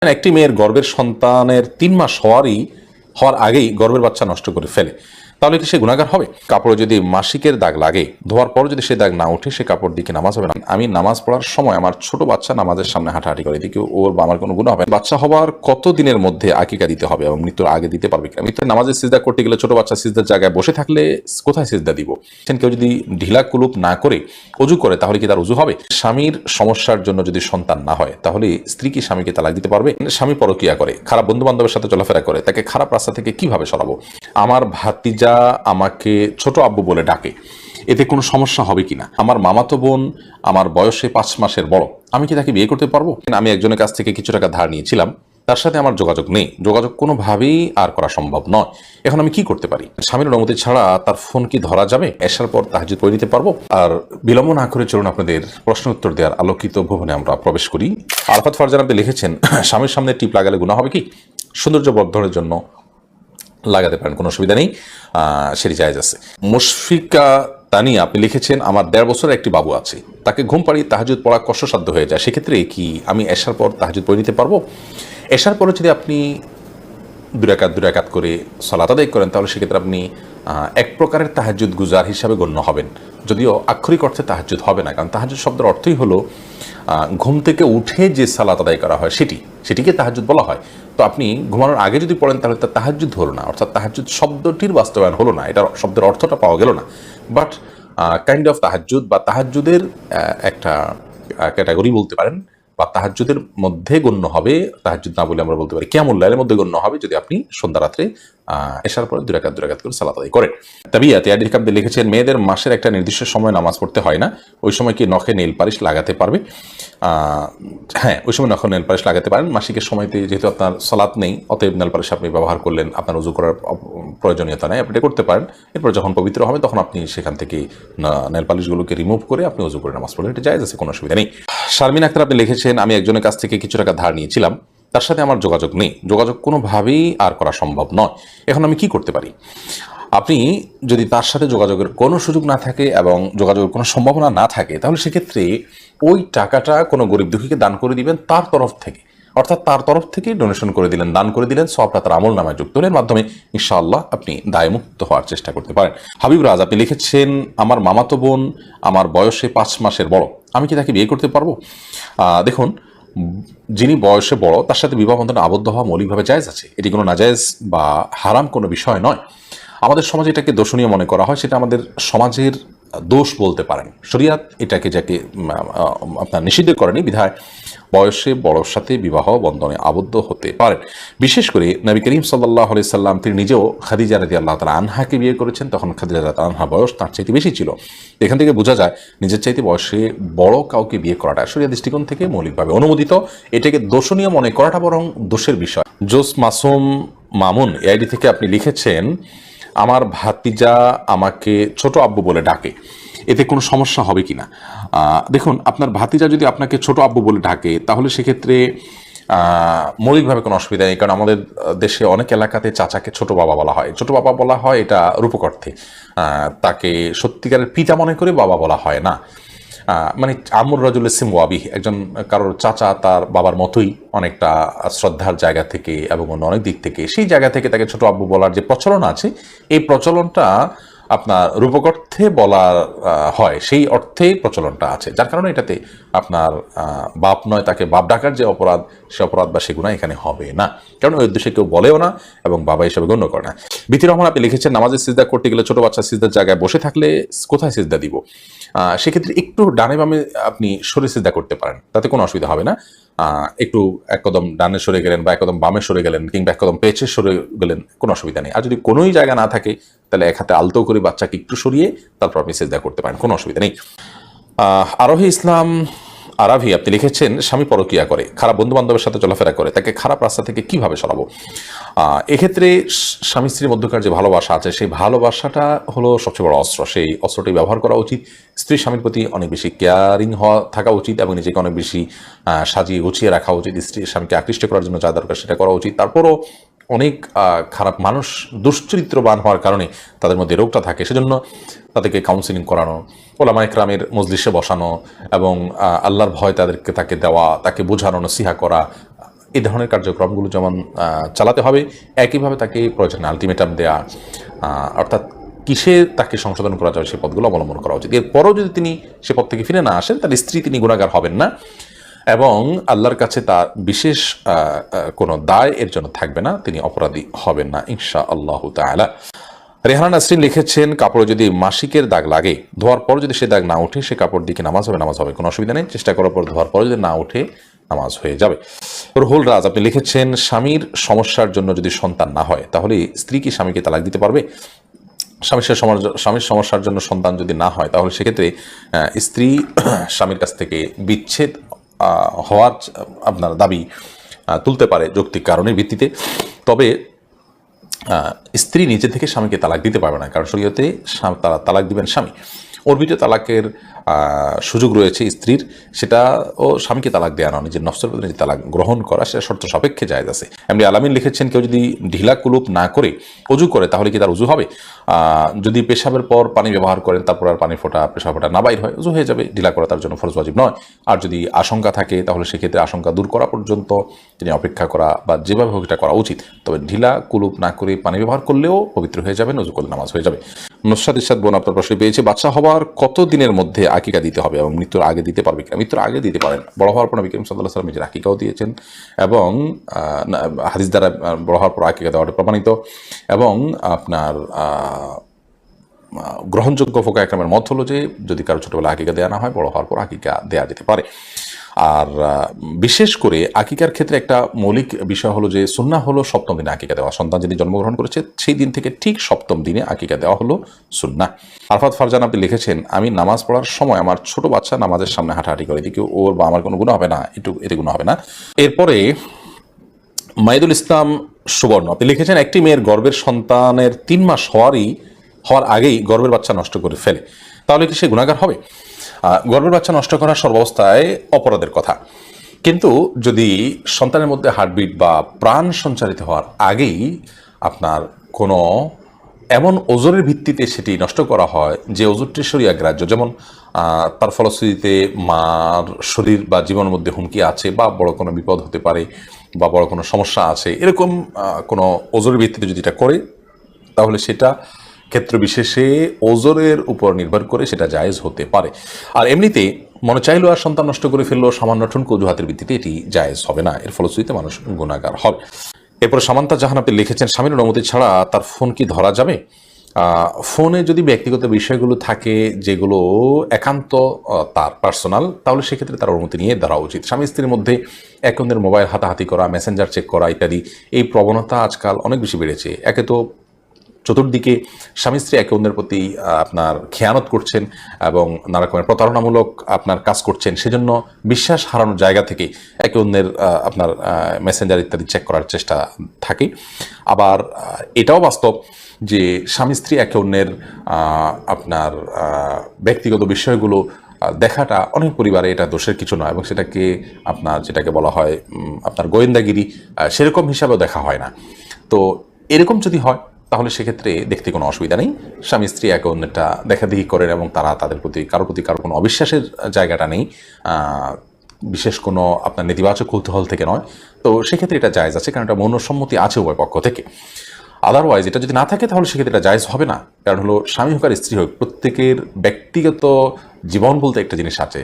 একটি মেয়ের গর্ভের সন্তানের 3 মাস হওয়ার আগেই গর্ভের বাচ্চা নষ্ট করে ফেলে, তাহলে কি সে গুনাহগার হবে? কাপড়ে যদি মাসিকের দাগ লাগে, ধোয়ার পর যদি সে দাগ না ওঠে, সে কাপড় দিকে নামাজ হবে না। আমি নামাজ পড়ার সময় আমার ছোট বাচ্চা নামাজের সামনে হাঁটাহাঁটি করে, এদিকে ওর বা আমার কোনো গুনাহ হবে না। বাচ্চা হওয়ার কত দিনের মধ্যে আকিকা দিতে হবে এবং মৃত্যুর আগে দিতে পারবে কিনা? মৃত্যুর নামাজে সিজদা করতে গেলে ছোট বাচ্চা সিজদার জায়গায় বসে থাকলে কোথায় সিজদা দিব? কেউ যদি ঢিলা কুলুপ না করে অজু করে, তাহলে কি তার অজু হবে? স্বামীর সমস্যার জন্য যদি সন্তান না হয়, তাহলে স্ত্রী কি স্বামীকে তালাক দিতে পারবে? স্বামী পরকিয়া করে, খারাপ বন্ধু বান্ধবের সাথে চলাফেরা করে, তাকে খারাপ রাস্তা থেকে কিভাবে সরাবো? আমার ভাতিজা আমাকে ছোট আব্বু বলে ডাকে, এতে কোনো সমস্যা হবে কিনা? আমার মামাতো বোন আমার বয়সে 5 মাসের বড়, আমি কি তাকে বিয়ে করতে পারবো? আমি একজনের কাছ থেকে কিছু টাকা ধার নিয়েছিলাম, তার সাথে আমার যোগাযোগ নেই, যোগাযোগ কোনোভাবেই আর করা সম্ভব নয়। এখন আমি কি করতে পারি? স্বামীর অনুমতি ছাড়া তার ফোন কি ধরা যাবে? এসার পর তাহাজ্জুদ পড়ে নিতে পারবো? আর বিলম্ব না করে চলুন আপনাদের প্রশ্ন উত্তর দেওয়ার আলোকিত ভুবনে আমরা প্রবেশ করি। আরাফাত ফারজান আপনি লিখেছেন, স্বামীর সামনে টিপ লাগালে গুনাহ হবে কি? সৌন্দর্য বর্ধনের জন্য লাগাতে পারেন, কোনো অসুবিধা নেই, সেটি জায়েজ আছে। মুশফিকা তানিয়া আপনি লিখেছেন, আমার 1.5 বছরের একটি বাবু আছে, তাকে ঘুম পাড়িয়ে তাহাজ্জুদ পড়া কষ্টসাধ্য হয়ে যায়, সেক্ষেত্রে কি আমি এশার পর তাহাজ্জুদ পড়ে নিতে পারবো? এশার পরে যদি আপনি 2 রাকাত করে সালাত আদায় করেন, তাহলে সেক্ষেত্রে আপনি এক প্রকারের তাহাজ্জুদ গুজার হিসাবে গণ্য হবেন, যদিও আক্ষরিক অর্থে তাহাজ্জুদ হবে না, কারণ তাহাজ্জুদ শব্দের অর্থই হলো ঘুম থেকে উঠে যে সালাত আদায় করা হয় সেটিকে তাহাজ্জুদ বলা হয়। তো আপনি ঘুমানোর আগে যদি পড়েন, তাহলে তার তাহাজ্জুদ হলো না, অর্থাৎ তাহাজ্জুদ শব্দটির বাস্তবায়ন হলো না, এটার শব্দের অর্থটা পাওয়া গেল না। বাট কাইন্ড অফ তাহাজ্জুদ বা তাহাজ্জুদের একটা ক্যাটাগরি বলতে পারেন, বা তাহাজ্জুদের মধ্যে গণ্য হবে, তাহাজ্জুদ না বলে আমরা বলতে পারি কিয়ামুল লাইলের মধ্যে গণ্য হবে, যদি আপনি সন্ধ্যা রাত্রে এশার পরে 2 রাকাত করে সালাত আদায় করেন। তাবিয়াতে আদিল কাবদে লিখেছেন, মেয়েদের মাসের একটা নির্দিষ্ট সময় নামাজ পড়তে হয় না, ওই সময় কি নখে নেল পালিশ লাগাতে পারবে? হ্যাঁ, ওই সময় নখে নেল পালিশ লাগাতে পারেন। মাসিকের সময়তে যেহেতু আপনার সালাত নেই, অতএব নেল পালিশ আপনি ব্যবহার করলেন, আপনার উযু করার প্রয়োজনীয়তা নেই, আপনি এটা করতে পারেন। এরপর যখন পবিত্র হবে, তখন আপনি সেখান থেকে নেল পালিশগুলোকে রিমুভ করে আপনি উযু করে নামাজ পড়লেন, এটা জায়েজ আছে, কোনো অসুবিধা নেই। শারমিন আক্তার আপনি লিখেছেন, আমি একজনের কাছ থেকে কিছু টাকা ধার নিয়েছিলাম, তার সাথে আমার যোগাযোগ নেই, যোগাযোগ কোনোভাবেই আর করা সম্ভব নয়, এখন আমি কি করতে পারি? আপনি যদি তার সাথে যোগাযোগের কোনো সুযোগ না থাকে এবং যোগাযোগের কোনো সম্ভাবনা না থাকে, তাহলে সেক্ষেত্রে ওই টাকাটা কোনো গরিব দুঃখীকে দান করে দিবেন তার তরফ থেকে, অর্থাৎ তার তরফ থেকে ডোনেশন করে দিলেন, দান করে দিলেন, সবটা তার আমল নামায় যুক্ত হলেন, মাধ্যমে ইনশাআল্লাহ আপনি দায়মুক্ত হওয়ার চেষ্টা করতে পারেন। হাবিব রাজ আপনি লিখেছেন, আমার মামাতো বোন আমার বয়সে 5 মাসের বড়, আমি কি তাকে বিয়ে করতে পারবো? দেখুন, যিনি বয়সে বড় তার সাথে বিবাহ বন্ধনে আবদ্ধ হওয়া মৌলিকভাবে জায়েজ আছে, এটি কোনো নাজায়েজ বা হারাম কোনো বিষয় নয়। আমাদের সমাজে এটাকে দোষণীয় মনে করা হয়, সেটা আমাদের সমাজের দোষ বলতে পারেন। শরিয়াত এটাকে যাকে আপনার নিষিদ্ধ করেনি, বিধায় বয়সে বড়োর সাথে বিবাহ বন্ধনে আবদ্ধ হতে পারেন। বিশেষ করে নবী করিম সাল্লাল্লাহু আলাইহি সাল্লাম তিনি নিজেও খাদিজা রাদিয়াল্লাহু তাআলা আনহাকে বিয়ে করেছেন, তখন খাদিজা রাদিয়াল্লাহু আনহা বয়স তার চাইতে বেশি ছিল। এখান থেকে বোঝা যায় নিজের চাইতে বয়সে বড় কাউকে বিয়ে করাটা শরিয়া দৃষ্টিকোণ থেকে মৌলিকভাবে অনুমোদিত, এটাকে দোষণীয় মনে করাটা বরং দোষের বিষয়। জোস মাসুম মামুন এআইডি থেকে আপনি লিখেছেন, আমার ভাতিজা আমাকে ছোট আব্বু বলে ডাকে, এতে কোনো সমস্যা হবে কিনা? দেখুন, আপনার ভাতিজা যদি আপনাকে ছোট আব্বু বলে ডাকে, তাহলে সেক্ষেত্রে মৌলিকভাবে কোনো অসুবিধা নেই, কারণ আমাদের দেশে অনেক এলাকাতে চাচাকে ছোট বাবা বলা হয়। ছোট বাবা বলা হয় এটা রূপক অর্থে, তাকে সত্যিকারের পিতা মনে করে বাবা বলা হয় না। মানে আমর রাজুল ইসিম ওয়াবি, একজন কারোর চাচা তার বাবার মতোই অনেকটা শ্রদ্ধার জায়গা থেকে এবং অন্য অনেক দিক থেকে, সেই জায়গা থেকে তাকে ছোট আব্বু বলার যে প্রচলন আছে, এই প্রচলনটা আপনার রূপক অর্থে বলার হয়, সেই অর্থেই প্রচলনটা আছে, যার কারণে এটাতে আপনার বাপ নয় তাকে বাপ ডাকার যে অপরাধ, সে অপরাধ বা সে গুনাহ এখানে হবে না, কারণ ওই উদ্দেশ্যে কেউ বলেও না এবং বাবা হিসাবে গণ্য করে না। বিথি রহমান আপনি লিখেছেন, নামাজে সিজদা করতে গেলে ছোট বাচ্চা সিজদার জায়গায় বসে থাকলে কোথায় সিজদা দিব? সেক্ষেত্রে একটু ডানে বামে আপনি সরে সিজদা করতে পারেন, তাতে কোনো অসুবিধা হবে না। একটু এক কদম ডানে সরে গেলেন বা এক কদম বামে সরে গেলেন কিংবা এক কদম পেছে সরে গেলেন, কোনো অসুবিধা নেই। আর যদি কোনোই জায়গা না থাকে, তাহলে এক হাতে আলতো করে বাচ্চাকে একটু সরিয়ে তারপর আপনি সিজদা করতে পারেন, কোনো অসুবিধা নেই। আরোহী ইসলাম আরাভি আপনি লিখেছেন, স্বামী পরকিয়া করে, খারাপ বন্ধু বান্ধবের সাথে চলাফেরা করে, তাকে খারাপ রাস্তা থেকে কিভাবে সরাবো? এক্ষেত্রে স্বামী স্ত্রীর মধ্যকার যে ভালোবাসা আছে, সেই ভালোবাসাটা হলো সবচেয়ে বড় অস্ত্র, সেই অস্ত্রটি ব্যবহার করা উচিত। স্ত্রী স্বামীর প্রতি অনেক বেশি কেয়ারিং থাকা উচিত এবং নিজেকে অনেক বেশি সাজিয়ে গুছিয়ে রাখা উচিত। স্ত্রী স্বামীকে আকৃষ্ট করার জন্য যা দরকার সেটা করা উচিত। তারপরও অনেক খারাপ মানুষ দুশ্চরিত্রবান হওয়ার কারণে তাদের মধ্যে রোগটা থাকে, সেজন্য তাদেরকে কাউন্সিলিং করানো, ওলামা ইকরামের মজলিসে বসানো এবং আল্লাহর ভয় তাকে দেওয়া, তাকে বোঝানো, নসিহা করা, এই ধরনের কার্যক্রমগুলো যেমন চালাতে হবে, একইভাবে তাকে প্রয়োজনে আলটিমেটাম দেয়া, অর্থাৎ কিসে তাকে সংশোধন করা যাবে সে পথগুলো অবলম্বন করা উচিত। এরপরও যদি তিনি সে পথ থেকে ফিরে না আসেন, তার স্ত্রী তিনি গুনাহগার হবেন না এবং আল্লাহর কাছে তার বিশেষ কোনো দায় এর জন্য থাকবে না, তিনি অপরাধী হবেন না ইনশাআল্লাহু তাআলা। রেহানা নাসরিন লিখেছেন, কাপড়ে যদি মাসিকের দাগ লাগে, ধোয়ার পর যদি সে দাগ না ওঠে, সে কাপড় দিকে নামাজ হবে, কোনো অসুবিধা নেই। চেষ্টা করার পর ধোয়ার পর যদি না ওঠে, নামাজ হয়ে যাবে। রুহুল রাজ আপনি লিখেছেন, স্বামীর সমস্যার জন্য যদি সন্তান না হয়, তাহলে স্ত্রী কি স্বামীকে তালাক দিতে পারবে? স্বামীর সমস্যার জন্য সন্তান যদি না হয়, তাহলে সেক্ষেত্রে স্ত্রী স্বামীর কাছ থেকে বিচ্ছেদ হওয়ার আপনার দাবি তুলতে পারে যৌক্তিক কারণের ভিত্তিতে। তবে স্ত্রী নিজে থেকে স্বামীকে তালাক দিতে পারবে না, কারণ শরীয়তে তালাক দিবেন স্বামী। ওর ভিতরে তালাকের সুযোগ রয়েছে স্ত্রীর, সেটা ও স্বামীকে তালাক দেওয়া নয়, নিজের নফসের প্রতি নিজে তালাক গ্রহণ করা, সেটা শর্ত সাপেক্ষে জায়েজ আছে। এমনি আলামিন লিখেছেন, কেউ যদি ঢিলা কুলুপ না করে অজু করে, তাহলে কি তার উজু হবে? যদি পেশাবের পর পানি ব্যবহার করেন, তারপর আর পানি ফোটা পেশাব ফোটা না বাইর হয়, উজু হয়ে যাবে, ঢিলা করা তার জন্য ফরজ ওয়াজিব নয়। আর যদি আশঙ্কা থাকে, তাহলে সেক্ষেত্রে আশঙ্কা দূর করা পর্যন্ত তিনি অপেক্ষা করা বা যেভাবে হোক এটা করা উচিত। তবে ঢিলা কুলুপ না করে পানি ব্যবহার করলেও পবিত্র হয়ে যাবেন, উজু করলে নামাজ হয়ে যাবে। নুসরাত ইরশাদ বোন আপনার প্রশ্ন পেয়েছে, বাচ্চা হওয়ার কত দিনের মধ্যে আকিকা দিতে হবে এবং মৃত্যুর আগে দিতে পারবে কিনা? মৃত্যুর আগে দিতে পারেন। বড় হওয়ার পর নবী করিম সাল্লাল্লাহু আলাইহি ওয়াসাল্লাম নিজের আকিকাও দিয়েছেন এবং হাদিস দ্বারা বড় হওয়ার পর আকিকা দেওয়াটা প্রমাণিত। এবং আপনার গ্রহণযোগ্য ফোকা একরামের মত হলো যে, যদি কারো ছোটবেলা আকিকা দেওয়া না হয়, বড় হওয়ার পর আকিকা দেওয়া যেতে পারে। আর বিশেষ করে আকিকার ক্ষেত্রে একটা মৌলিক বিষয় হলো যে, সুন্নাহ হলো সপ্তম দিনে আকিকা দেওয়া। সন্তান যিনি জন্মগ্রহণ করেছে সেই দিন থেকে ঠিক সপ্তম দিনে আকিকা দেওয়া হলো সুন্নাহ। আরফাত ফারজান আপনি লিখেছেন, আমি নামাজ পড়ার সময় আমার ছোট বাচ্চা নামাজের সামনে হাঁটাহাঁটি করে, এদিকে ওর বা আমার কোনো গুনাহ হবে না? এতে গুনাহ হবে না। এরপরে মাইদুল ইসলাম সুবর্ণ আপনি লিখেছেন, একটি মেয়ের গর্ভের সন্তানের 3 মাস হওয়ার আগেই গর্ভের বাচ্চা নষ্ট করে ফেলে, তাহলে কি সে গুনাহগার হবে? গর্ভের বাচ্চা নষ্ট করা সর্বাবস্থায় অপরাধের কথা, কিন্তু যদি সন্তানের মধ্যে হার্টবিট বা প্রাণ সঞ্চারিত হওয়ার আগেই আপনার কোনো এমন ওজরের ভিত্তিতে সেটি নষ্ট করা হয় যে ওজরটি শরিয়া গ্রাহ্য, যেমন তার ফলশ্রুতিতে মার শরীর বা জীবনের মধ্যে হুমকি আছে বা বড় কোনো বিপদ হতে পারে বা বড় কোনো সমস্যা আছে, এরকম কোনো ওজরের ভিত্তিতে যদি এটা করে, তাহলে সেটা ক্ষেত্র বিশেষে ওজরের উপর নির্ভর করে সেটা জায়েজ হতে পারে। আর এমনিতে মনে চাইলেও আর সন্তান নষ্ট করে ফেললো সামান্য ঠুনকো অজুহাতের ভিত্তিতে, এটি জায়েজ হবে না, এর ফলশ্রুতিতে মানুষ গুনাহগার হবে। এরপর সামান্তা জাহান আপনি লিখেছেন, স্বামীর অনুমতি ছাড়া তার ফোন কি ধরা যাবে? ফোনে যদি ব্যক্তিগত বিষয়গুলো থাকে যেগুলো একান্ত তার পার্সোনাল, তাহলে সেক্ষেত্রে তার অনুমতি নিয়ে ধরা উচিত। স্বামী স্ত্রীর মধ্যে এক অন্যের মোবাইল হাতাহাতি করা, মেসেঞ্জার চেক করা ইত্যাদি, এই প্রবণতা আজকাল অনেক বেশি বেড়েছে। একে তো চতুর্দিকে স্বামী স্ত্রী একে অন্যের প্রতি আপনার খেয়ানত করছেন এবং নানা রকমের প্রতারণামূলক আপনার কাজ করছেন, সেজন্য বিশ্বাস হারানোর জায়গা থেকে একে অন্যের আপনার মেসেঞ্জার ইত্যাদি চেক করার চেষ্টা থাকে। আবার এটাও বাস্তব যে স্বামী স্ত্রী একে অন্যের আপনার ব্যক্তিগত বিষয়গুলো দেখাটা অনেক পরিবারে এটা দোষের কিছু নয় এবং সেটাকে আপনার যেটাকে বলা হয় আপনার গোয়েন্দাগিরি, সেরকম হিসাবেও দেখা হয় না। তো এরকম যদি হয়, তাহলে সেক্ষেত্রে দেখতে কোনো অসুবিধা নেই। স্বামী স্ত্রী একে অন্যটা দেখাদেখি করেন এবং তারা তাদের প্রতি কারো কোনো অবিশ্বাসের জায়গাটা নেই, বিশেষ কোনো আপনার নেতিবাচক কৌতূহল থেকে নয়। তো সেক্ষেত্রে এটা জায়েজ আছে, কারণ এটা মনঃসম্মতি আছে উভয় পক্ষ থেকে। আদারওয়াইজ এটা যদি না থাকে, তাহলে সেক্ষেত্রে এটা জায়েজ হবে না। কারণ হলো স্বামী হোক আর স্ত্রী হোক, প্রত্যেকের ব্যক্তিগত জীবন বলতে একটা জিনিস আছে।